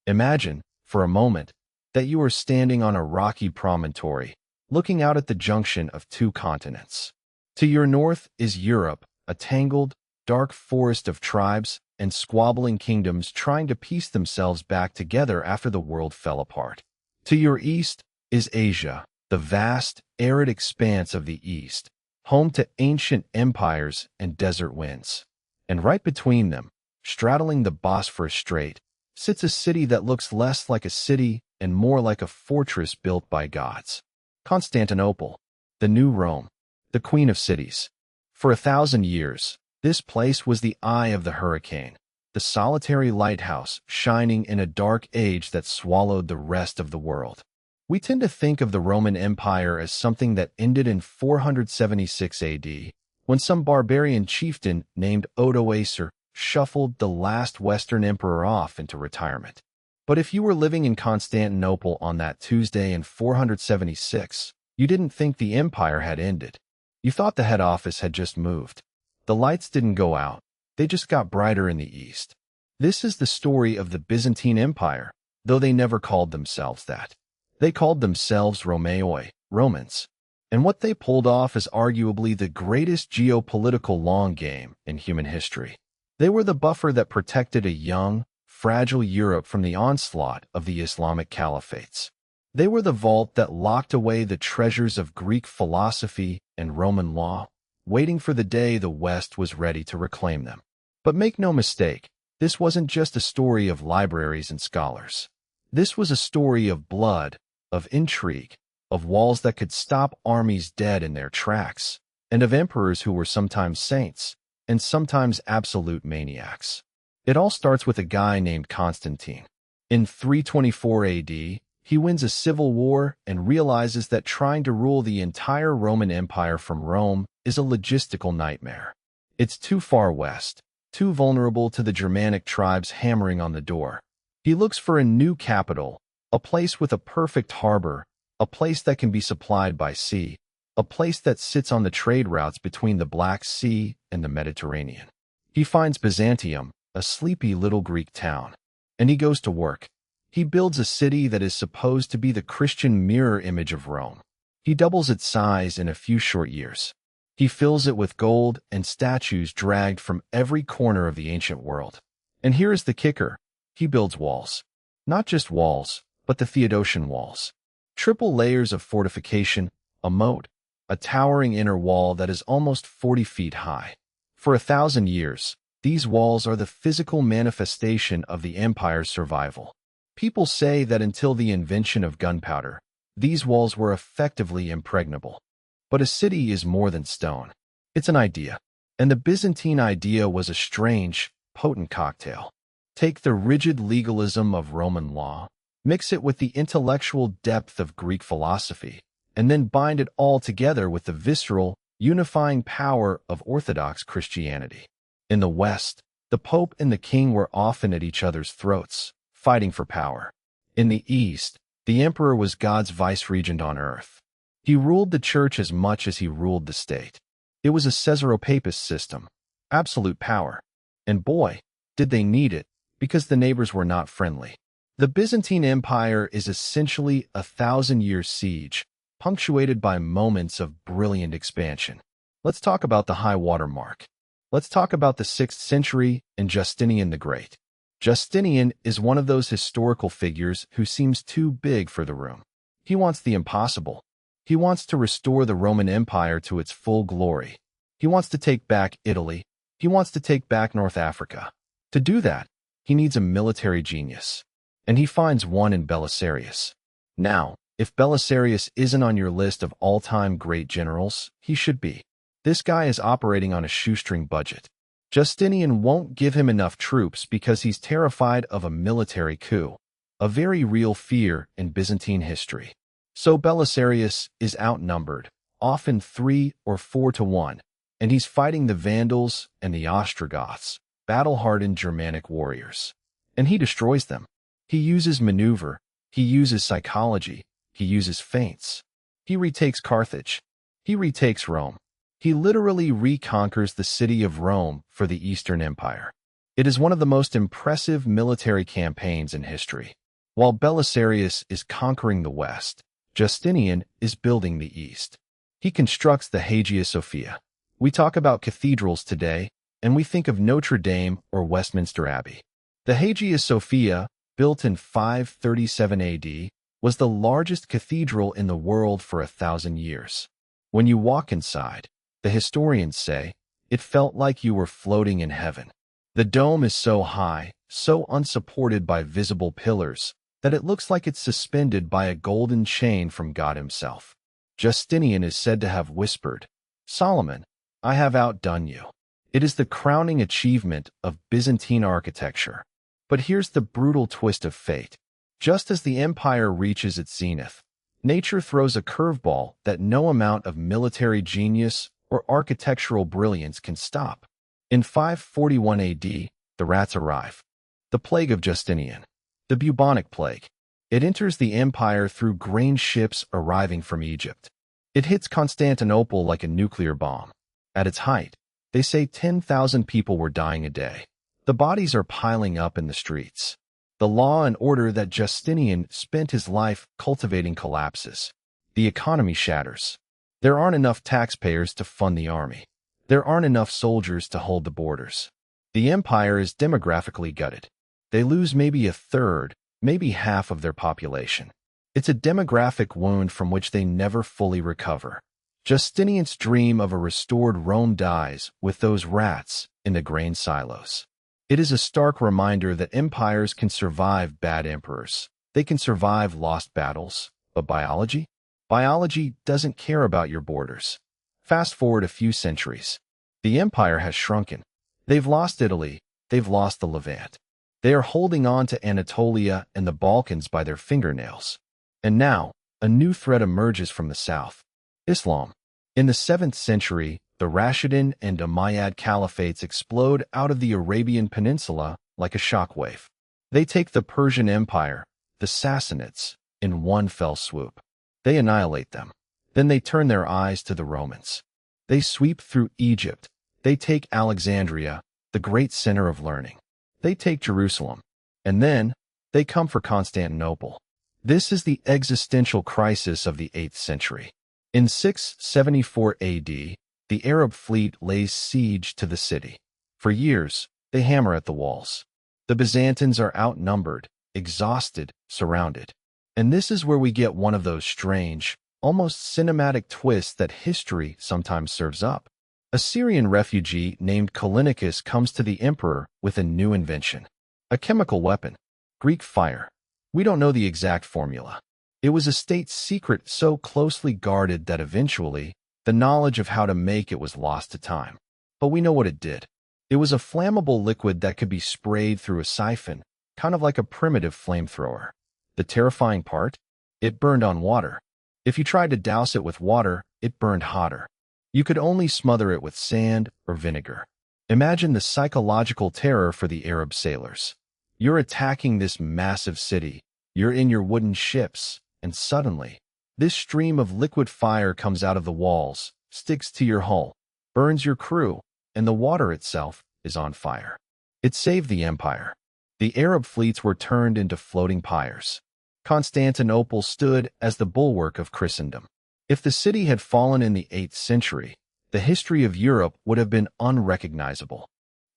Imagine, for a moment, that you are standing on a rocky promontory, looking out at the junction of two continents. To your north is Europe, a tangled, dark forest of tribes and squabbling kingdoms trying to piece themselves back together after the world fell apart. To your east is Asia, the vast, arid expanse of the east, home to ancient empires and desert winds. And right between them, straddling the Bosphorus Strait, sits a city that looks less like a city and more like a fortress built by gods. Constantinople, the new Rome, the queen of cities. For 1,000 years, this place was the eye of the hurricane, the solitary lighthouse shining in a dark age that swallowed the rest of the world. We tend to think of the Roman Empire as something that ended in 476 AD, when some barbarian chieftain named Odoacer shuffled the last Western emperor off into retirement. But if you were living in Constantinople on that Tuesday in 476, you didn't think the empire had ended. You thought the head office had just moved. The lights didn't go out, they just got brighter in the east. This is the story of the Byzantine Empire, though they never called themselves that. They called themselves Romaoi, Romans. And what they pulled off is arguably the greatest geopolitical long game in human history. They were the buffer that protected a young, fragile Europe from the onslaught of the Islamic caliphates. They were the vault that locked away the treasures of Greek philosophy and Roman law, waiting for the day the West was ready to reclaim them. But make no mistake, this wasn't just a story of libraries and scholars. This was a story of blood, of intrigue, of walls that could stop armies dead in their tracks, and of emperors who were sometimes saints and sometimes absolute maniacs. It all starts with a guy named Constantine. In 324 AD, he wins a civil war and realizes that trying to rule the entire Roman Empire from Rome is a logistical nightmare. It's too far west, too vulnerable to the Germanic tribes hammering on the door. He looks for a new capital, a place with a perfect harbor, a place that can be supplied by sea, a place that sits on the trade routes between the Black Sea and the Mediterranean. He finds Byzantium, a sleepy little Greek town, and he goes to work. He builds a city that is supposed to be the Christian mirror image of Rome. He doubles its size in a few short years. He fills it with gold and statues dragged from every corner of the ancient world. And here is the kicker. He builds walls. Not just walls, but the Theodosian walls. Triple layers of fortification, a moat, a towering inner wall that is almost 40 feet high. For 1,000 years, these walls are the physical manifestation of the empire's survival. People say that until the invention of gunpowder, these walls were effectively impregnable. But a city is more than stone. It's an idea. And the Byzantine idea was a strange, potent cocktail. Take the rigid legalism of Roman law, mix it with the intellectual depth of Greek philosophy, and then bind it all together with the visceral, unifying power of Orthodox Christianity. In the West, the Pope and the King were often at each other's throats, fighting for power. In the East, the Emperor was God's vice-regent on earth. He ruled the church as much as he ruled the state. It was a Caesaropapist system, absolute power. And boy, did they need it, because the neighbors were not friendly. The Byzantine Empire is essentially a 1,000-year siege, punctuated by moments of brilliant expansion. Let's talk about the high water mark. Let's talk about the 6th century and Justinian the Great. Justinian is one of those historical figures who seems too big for the room. He wants the impossible. He wants to restore the Roman Empire to its full glory. He wants to take back Italy. He wants to take back North Africa. To do that, he needs a military genius. And he finds one in Belisarius. Now, if Belisarius isn't on your list of all-time great generals, he should be. This guy is operating on a shoestring budget. Justinian won't give him enough troops because he's terrified of a military coup, a very real fear in Byzantine history. So Belisarius is outnumbered, often 3 or 4 to 1, and he's fighting the Vandals and the Ostrogoths, battle-hardened Germanic warriors. And he destroys them. He uses maneuver, he uses psychology, he uses feints. He retakes Carthage. He retakes Rome. He literally reconquers the city of Rome for the Eastern Empire. It is one of the most impressive military campaigns in history. While Belisarius is conquering the west, Justinian is building the east. He constructs the Hagia Sophia. We talk about cathedrals today, and we think of Notre Dame or Westminster Abbey. The Hagia Sophia, built in 537 AD, was the largest cathedral in the world for 1,000 years. When you walk inside, the historians say, it felt like you were floating in heaven. The dome is so high, so unsupported by visible pillars, that it looks like it's suspended by a golden chain from God himself. Justinian is said to have whispered, "Solomon, I have outdone you." It is the crowning achievement of Byzantine architecture. But here's the brutal twist of fate. Just as the empire reaches its zenith, nature throws a curveball that no amount of military genius or architectural brilliance can stop. In 541 AD, the rats arrive. The plague of Justinian, the bubonic plague. It enters the empire through grain ships arriving from Egypt. It hits Constantinople like a nuclear bomb. At its height, they say 10,000 people were dying a day. The bodies are piling up in the streets. The law and order that Justinian spent his life cultivating collapses. The economy shatters. There aren't enough taxpayers to fund the army. There aren't enough soldiers to hold the borders. The empire is demographically gutted. They lose maybe a third, maybe half of their population. It's a demographic wound from which they never fully recover. Justinian's dream of a restored Rome dies with those rats in the grain silos. It is a stark reminder that empires can survive bad emperors. They can survive lost battles. But biology? Biology doesn't care about your borders. Fast forward a few centuries. The empire has shrunken. They've lost Italy. They've lost the Levant. They are holding on to Anatolia and the Balkans by their fingernails. And now, a new threat emerges from the south. Islam. In the 7th century, the Rashidun and Umayyad caliphates explode out of the Arabian Peninsula like a shockwave. They take the Persian Empire, the Sassanids, in one fell swoop. They annihilate them. Then they turn their eyes to the Romans. They sweep through Egypt. They take Alexandria, the great center of learning. They take Jerusalem. And then, they come for Constantinople. This is the existential crisis of the 8th century. In 674 AD, the Arab fleet lays siege to the city. For years, they hammer at the walls. The Byzantines are outnumbered, exhausted, surrounded. And this is where we get one of those strange, almost cinematic twists that history sometimes serves up. A Syrian refugee named Callinicus comes to the emperor with a new invention. A chemical weapon. Greek fire. We don't know the exact formula. It was a state secret so closely guarded that eventually, the knowledge of how to make it was lost to time. But we know what it did. It was a flammable liquid that could be sprayed through a siphon, kind of like a primitive flamethrower. The terrifying part? It burned on water. If you tried to douse it with water, it burned hotter. You could only smother it with sand or vinegar. Imagine the psychological terror for the Arab sailors. You're attacking this massive city. You're in your wooden ships, and suddenly, this stream of liquid fire comes out of the walls, sticks to your hull, burns your crew, and the water itself is on fire. It saved the empire. The Arab fleets were turned into floating pyres. Constantinople stood as the bulwark of Christendom. If the city had fallen in the 8th century, the history of Europe would have been unrecognizable.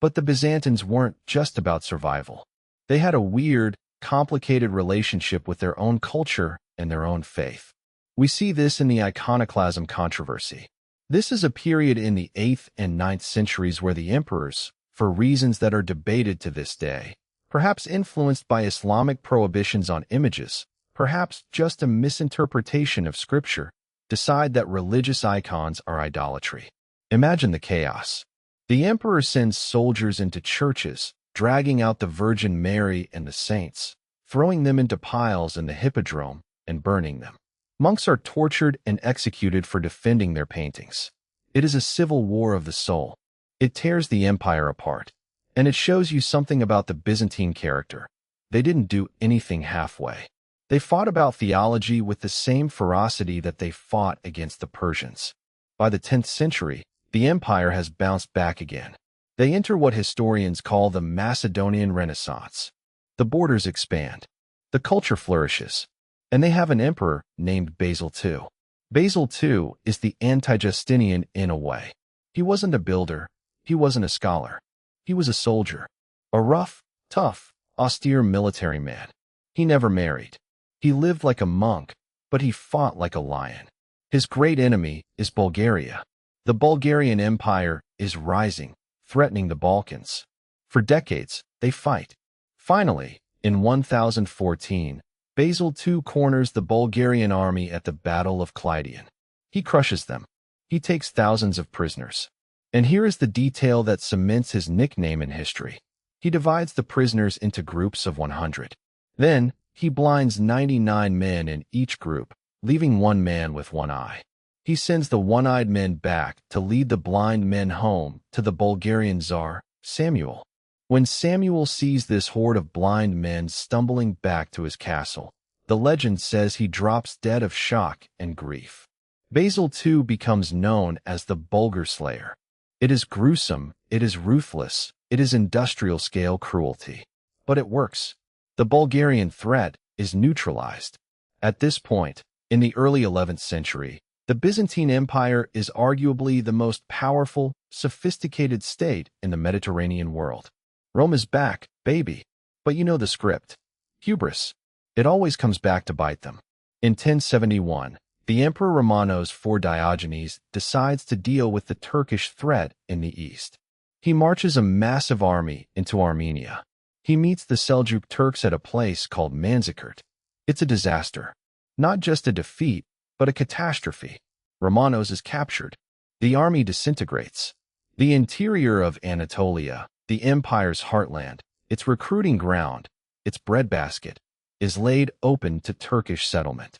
But the Byzantines weren't just about survival. They had a weird, complicated relationship with their own culture and their own faith. We see this in the iconoclasm controversy. This is a period in the 8th and 9th centuries where the emperors, for reasons that are debated to this day, perhaps influenced by Islamic prohibitions on images, perhaps just a misinterpretation of scripture, decide that religious icons are idolatry. Imagine the chaos. The emperor sends soldiers into churches, dragging out the Virgin Mary and the saints, throwing them into piles in the hippodrome, and burning them. Monks are tortured and executed for defending their paintings. It is a civil war of the soul. It tears the empire apart. And it shows you something about the Byzantine character. They didn't do anything halfway. They fought about theology with the same ferocity that they fought against the Persians. By the 10th century, the empire has bounced back again. They enter what historians call the Macedonian Renaissance. The borders expand. The culture flourishes. And they have an emperor named Basil II. Basil II is the anti-Justinian in a way. He wasn't a builder. He wasn't a scholar. He was a soldier. A rough, tough, austere military man. He never married. He lived like a monk, but he fought like a lion. His great enemy is Bulgaria. The Bulgarian Empire is rising, threatening the Balkans. For decades, they fight. Finally, in 1014, Basil II corners the Bulgarian army at the Battle of Kleidion. He crushes them. He takes thousands of prisoners. And here is the detail that cements his nickname in history. He divides the prisoners into groups of 100. Then, he blinds 99 men in each group, leaving one man with one eye. He sends the one-eyed men back to lead the blind men home to the Bulgarian Tsar, Samuel. When Samuel sees this horde of blind men stumbling back to his castle, the legend says he drops dead of shock and grief. Basil II becomes known as the Bulgar Slayer. It is gruesome, it is ruthless, it is industrial-scale cruelty. But it works. The Bulgarian threat is neutralized. At this point, in the early 11th century, the Byzantine Empire is arguably the most powerful, sophisticated state in the Mediterranean world. Rome is back, baby. But you know the script. Hubris. It always comes back to bite them. In 1071, the Emperor Romanos IV Diogenes decides to deal with the Turkish threat in the east. He marches a massive army into Armenia. He meets the Seljuk Turks at a place called Manzikert. It's a disaster. Not just a defeat, but a catastrophe. Romanos is captured. The army disintegrates. The interior of Anatolia, the empire's heartland, its recruiting ground, its breadbasket, is laid open to Turkish settlement.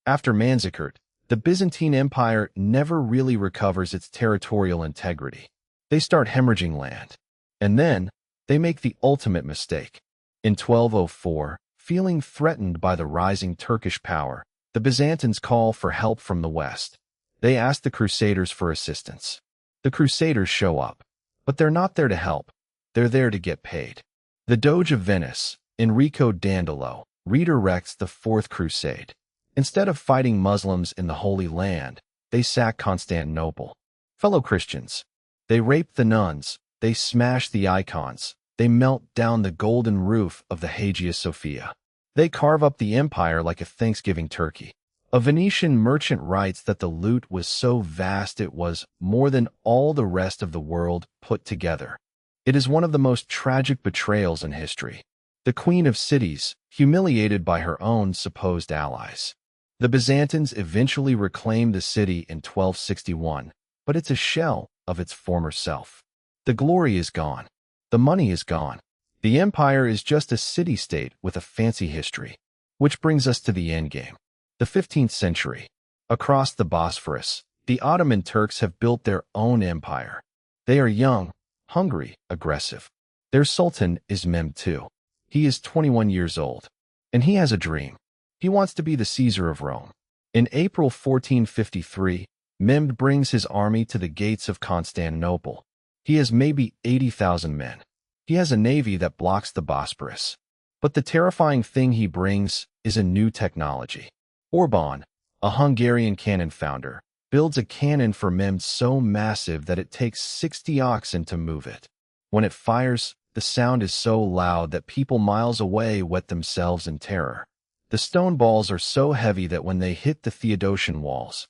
After Manzikert, the Byzantine Empire never really recovers its territorial integrity. They start hemorrhaging land. And then, they make the ultimate mistake. In 1204, feeling threatened by the rising Turkish power, the Byzantines call for help from the west. They ask the Crusaders for assistance. The Crusaders show up. But they're not there to help. They're there to get paid. The Doge of Venice, Enrico Dandolo, redirects the Fourth Crusade. Instead of fighting Muslims in the Holy Land, they sack Constantinople. Fellow Christians, they rape the nuns, they smash the icons, they melt down the golden roof of the Hagia Sophia. They carve up the empire like a Thanksgiving turkey. A Venetian merchant writes that the loot was so vast it was more than all the rest of the world put together. It is one of the most tragic betrayals in history. The Queen of Cities, humiliated by her own supposed allies. The Byzantines eventually reclaim the city in 1261, but it's a shell of its former self. The glory is gone. The money is gone. The empire is just a city-state with a fancy history. Which brings us to the endgame. The 15th century. Across the Bosphorus, the Ottoman Turks have built their own empire. They are young, hungry, aggressive. Their sultan is Mehmed II. He is 21 years old. And he has a dream. He wants to be the Caesar of Rome. In April 1453, Mehmed brings his army to the gates of Constantinople. He has maybe 80,000 men. He has a navy that blocks the Bosporus. But the terrifying thing he brings is a new technology. Orban, a Hungarian cannon founder, builds a cannon for Mehmed so massive that it takes 60 oxen to move it. When it fires, the sound is so loud that people miles away wet themselves in terror. The stone balls are so heavy that when they hit the Theodosian walls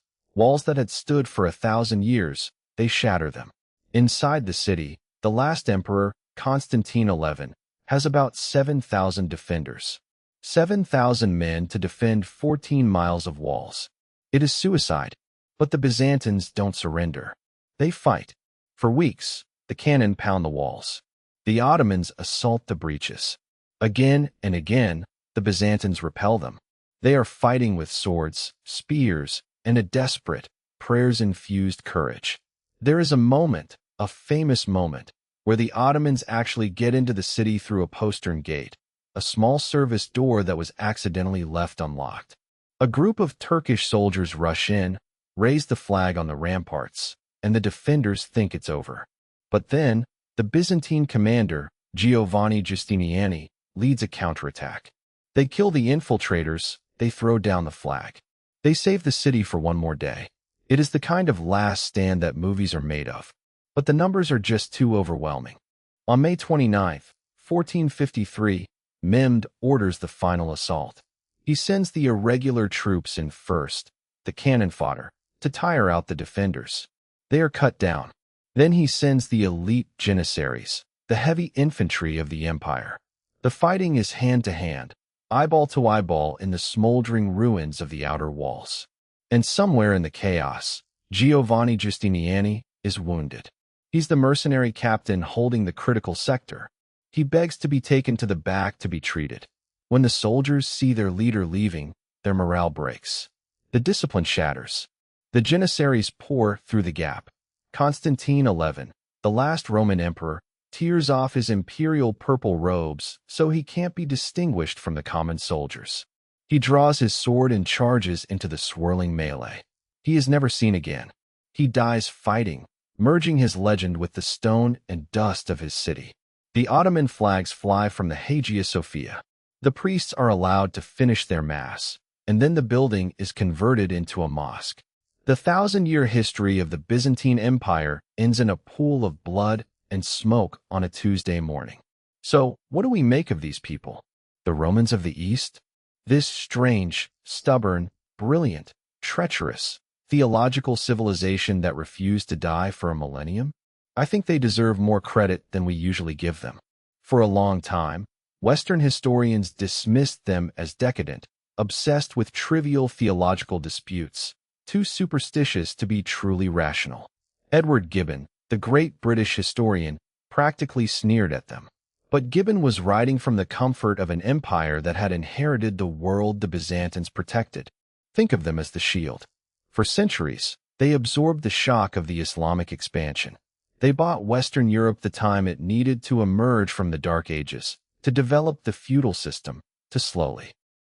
that had stood for 1,000 years, they shatter them. Inside the city, the last emperor, Constantine XI, has about 7,000 defenders. 7,000 men to defend 14 miles of walls. It is suicide, but the Byzantines don't surrender. They fight. For weeks, the cannon pound the walls. The Ottomans assault the breaches. Again and again, the Byzantines repel them. They are fighting with swords, spears, and a desperate, prayers-infused courage. There is a moment, a famous moment, where the Ottomans actually get into the city through a postern gate, a small service door that was accidentally left unlocked. A group of Turkish soldiers rush in, raise the flag on the ramparts, and the defenders think it's over. But then, The Byzantine commander, Giovanni Giustiniani, leads a counterattack. They kill the infiltrators, they throw down the flag. They save the city for one more day. It is the kind of last stand that movies are made of. But the numbers are just too overwhelming. On May 29, 1453, Mehmed orders the final assault. He sends the irregular troops in first, the cannon fodder, to tire out the defenders. They are cut down. Then he sends the elite janissaries, the heavy infantry of the empire. The fighting is hand-to-hand, eyeball to eyeball in the smoldering ruins of the outer walls. And somewhere in the chaos, Giovanni Giustiniani is wounded. He's the mercenary captain holding the critical sector. He begs to be taken to the back to be treated. When the soldiers see their leader leaving, their morale breaks. The discipline shatters. The janissaries pour through the gap. Constantine XI, the last Roman emperor, tears off his imperial purple robes so he can't be distinguished from the common soldiers. He draws his sword and charges into the swirling melee. He is never seen again. He dies fighting, merging his legend with the stone and dust of his city. The Ottoman flags fly from the Hagia Sophia. The priests are allowed to finish their mass, and then the building is converted into a mosque. The 1,000-year history of the Byzantine Empire ends in a pool of blood and smoke on a Tuesday morning. So, what do we make of these people? The Romans of the East? This strange, stubborn, brilliant, treacherous, theological civilization that refused to die for a millennium? I think they deserve more credit than we usually give them. For a long time, Western historians dismissed them as decadent, obsessed with trivial theological disputes, too superstitious to be truly rational. Edward Gibbon, the great British historian, practically sneered at them. But Gibbon was writing from the comfort of an empire that had inherited the world the Byzantines protected. Think of them as the shield. For centuries, they absorbed the shock of the Islamic expansion. They bought Western Europe the time it needed to emerge from the Dark Ages, to develop the feudal system, to slowly,